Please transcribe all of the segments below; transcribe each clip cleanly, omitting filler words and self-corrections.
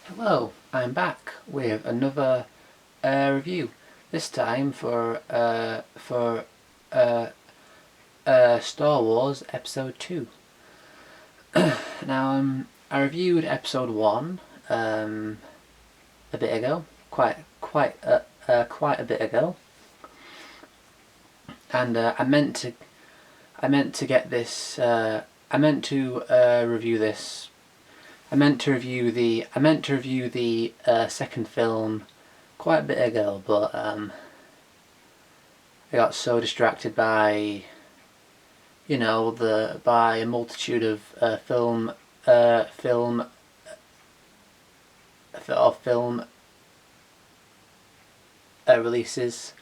Hello, I'm back with another review. This time for Star Wars Episode 2. Now, I reviewed Episode 1 a bit ago, quite a bit ago, and I meant to get this. I meant to review this. I meant to review the second film quite a bit ago, but I got so distracted by by a multitude of film releases.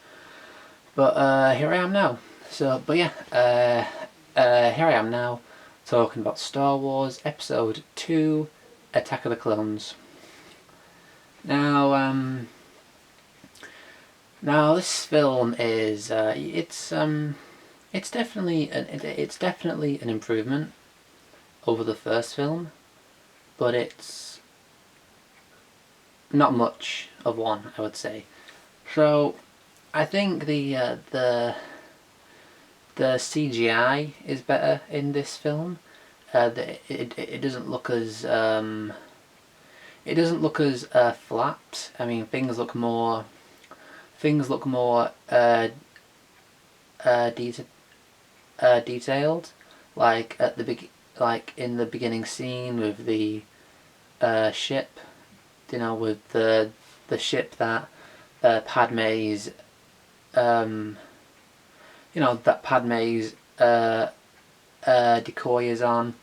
But here I am now. Here I am now talking about Star Wars Episode 2, Attack of the Clones. Now this film is it's definitely an improvement over the first film, but it's not much of one, I would say. So I think the CGI is better in this film. It doesn't look as flat. I mean, things look more detailed, like like in the beginning scene with the ship, with the ship that Padme's decoy is on.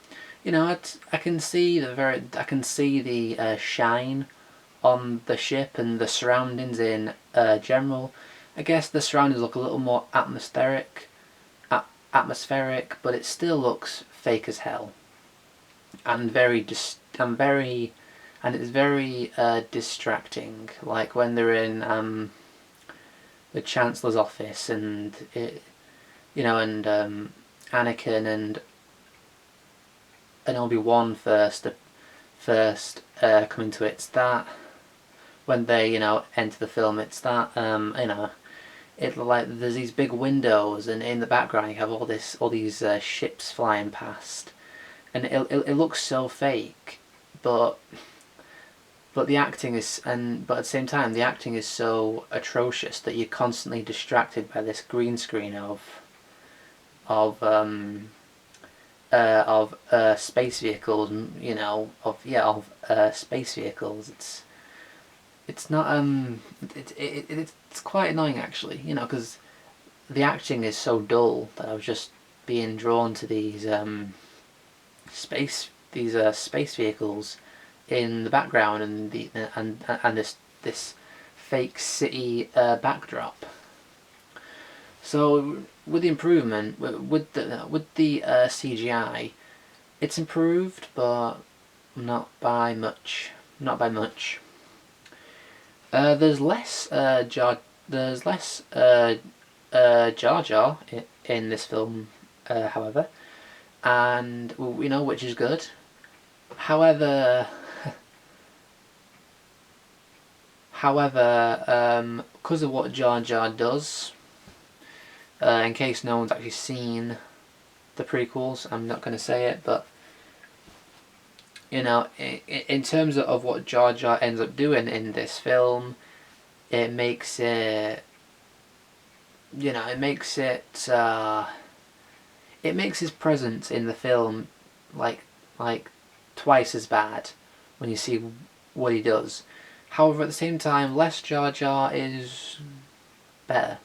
I can see the shine on the ship and the surroundings in general. I guess the surroundings look a little more atmospheric, but it still looks fake as hell, and it's very distracting. Like when they're in the Chancellor's office, and Anakin and Obi-Wan first come into it. It's that when they enter the film, it's that it like there's these big windows, and in the background you have all these ships flying past, and it looks so fake, but the acting is but at the same time the acting is so atrocious that you're constantly distracted by this green screen of space vehicles, space vehicles. It's not it's quite annoying, actually, because the acting is so dull that I was just being drawn to these space vehicles in the background, and this fake city backdrop. So with the improvement, with the CGI, it's improved, but not by much. Not by much. There's less Jar Jar in this film, however, and which is good. However, because of what Jar Jar does, in case no one's actually seen the prequels, I'm not going to say it, but in terms of what Jar Jar ends up doing in this film, it makes it it makes his presence in the film like twice as bad when you see what he does. However, at the same time, less Jar Jar is better.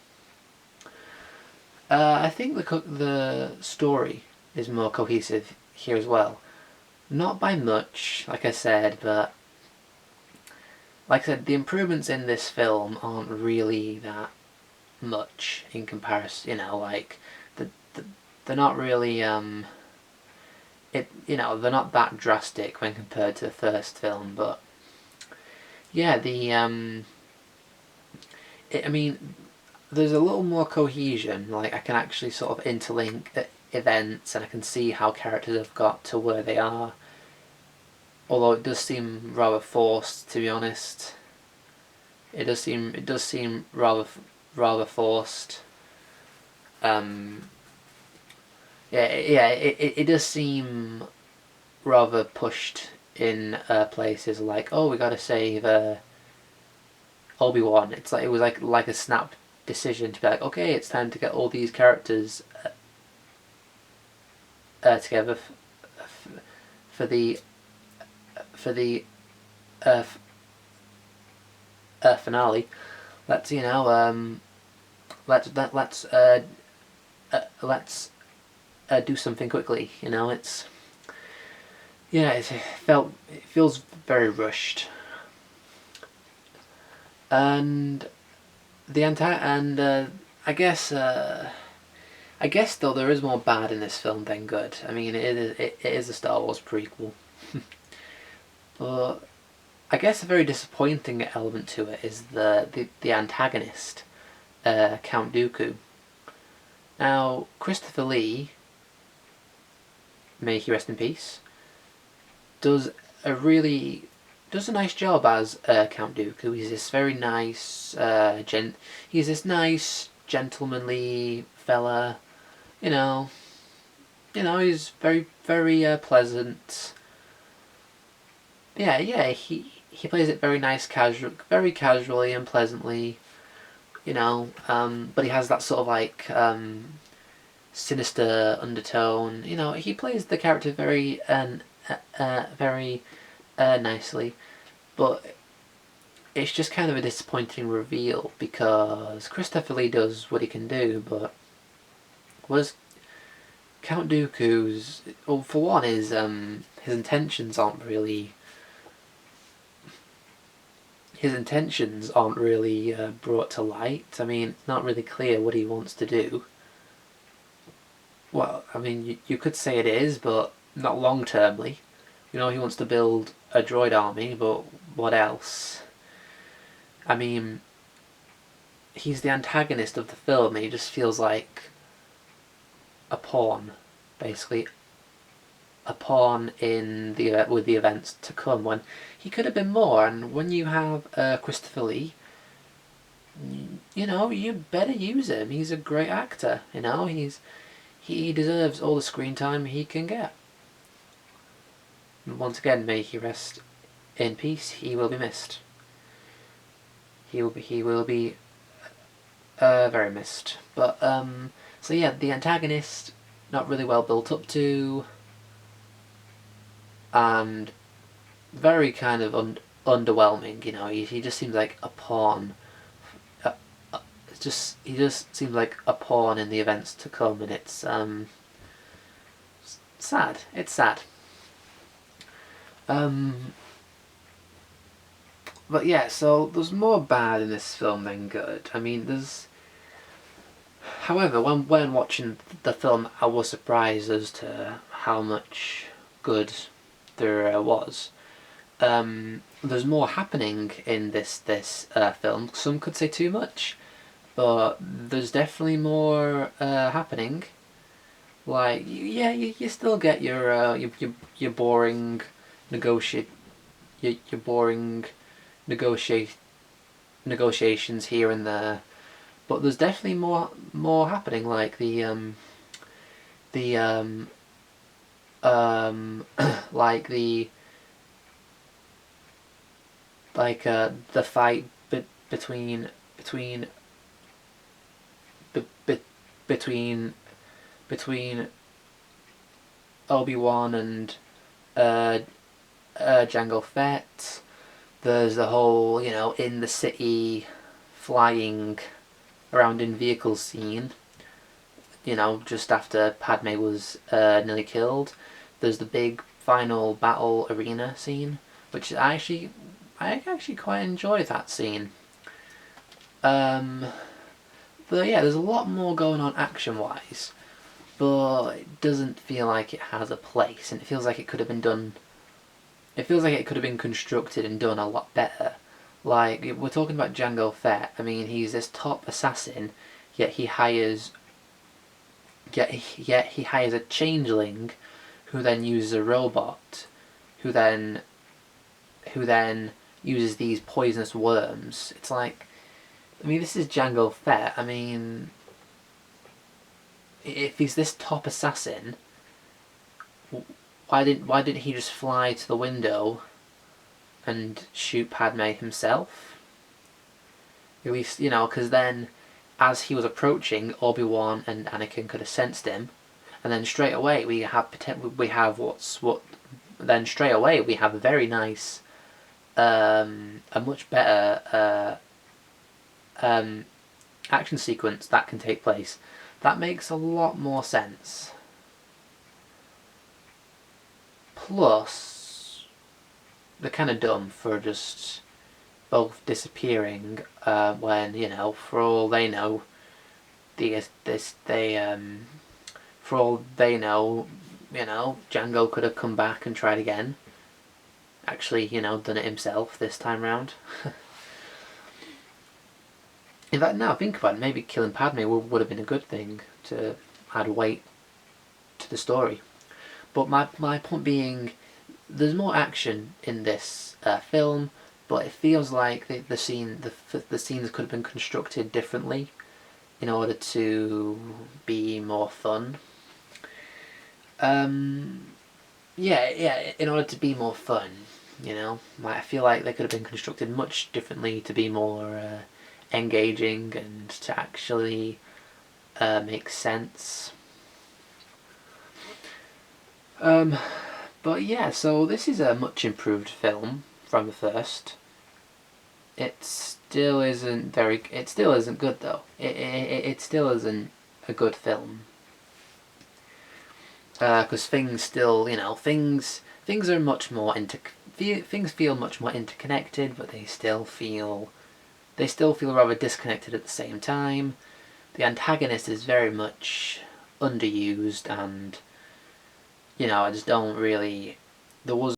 I think the story is more cohesive here as well. Not by much, like I said, but the improvements in this film aren't really that much in comparison. They're not really they're not that drastic when compared to the first film, but yeah, I mean, there's a little more cohesion. Like, I can actually sort of interlink events, and I can see how characters have got to where they are. although it does seem rather forced, to be honest. It does seem rather forced. Um, it does seem rather pushed in places like, oh, we gotta save Obi-Wan. It's like it was like a snap decision to be like, okay, it's time to get all these characters together for the for the uh, finale. Let's let's do something quickly. It's yeah, it feels very rushed, and the entire and I guess though there is more bad in this film than good. I mean, it is a Star Wars prequel, but I guess a very disappointing element to it is the antagonist, Count Dooku. Now, Christopher Lee, may he rest in peace, does a really does a nice job as Count Dooku. He's this very nice he's this nice gentlemanly fella. You know, he's very pleasant. Yeah. He plays it very casually and pleasantly. But he has that sort of like sinister undertone. He plays the character very nicely, but it's just kind of a disappointing reveal because Christopher Lee does what he can do, but was Count Dooku's? Well, for one, his intentions aren't really brought to light. I mean, it's not really clear what he wants to do. Well, I mean, you could say it is, but not long termly. He wants to build a droid army, but what else? I mean, he's the antagonist of the film, and he just feels like a pawn, basically. A pawn in with the events to come, when he could have been more. And when you have Christopher Lee, you better use him. He's a great actor. He deserves all the screen time he can get. And once again, may he rest in peace. He will be missed. He will be very missed. But so yeah, the antagonist not really well built up to, and very kind of underwhelming. He just seems like a pawn. He just seems like a pawn in the events to come, and it's sad. It's sad. But yeah, so there's more bad in this film than good. I mean, however, when watching the film, I was surprised as to how much good there was. There's more happening in this film. Some could say too much, but there's definitely more happening. Like, yeah, you still get your boring negotiate your boring negotiate negotiations here and there, but there's definitely more happening. Like the like the fight between between between Obi-Wan and Jango Fett. There's the whole, in the city flying around in vehicles scene, just after Padme was nearly killed. There's the big final battle arena scene, which I actually quite enjoy that scene. But yeah, there's a lot more going on action-wise, but it doesn't feel like it has a place, and it feels like it could have been done. It feels like it could have been constructed and done a lot better. Like, we're talking about Jango Fett. I mean, he's this top assassin, yet he hires a changeling, who then uses a robot, who then who then uses these poisonous worms. It's like, I mean, this is Jango Fett. I mean, if he's this top assassin, why didn't he just fly to the window and shoot Padme himself? At least, because then, as he was approaching, Obi-Wan and Anakin could have sensed him, and then straight away we have then straight away we have a very nice, a much better action sequence that can take place. That makes a lot more sense. Plus, they're kind of dumb for just both disappearing when, for all they know, for all they know, Django could have come back and tried again. Actually, done it himself this time round. In fact, now I think about it, maybe killing Padme would have been a good thing to add weight to the story. But my point being, there's more action in this film, but it feels like the scenes could have been constructed differently in order to be more fun. In order to be more fun, I feel like they could have been constructed much differently to be more engaging and to actually make sense. But yeah, so this is a much improved film from the first. It still isn't good though. It still isn't a good film. Because things still, things are much more things feel much more interconnected, but they still feel rather disconnected at the same time. The antagonist is very much underused, and I just don't really. There was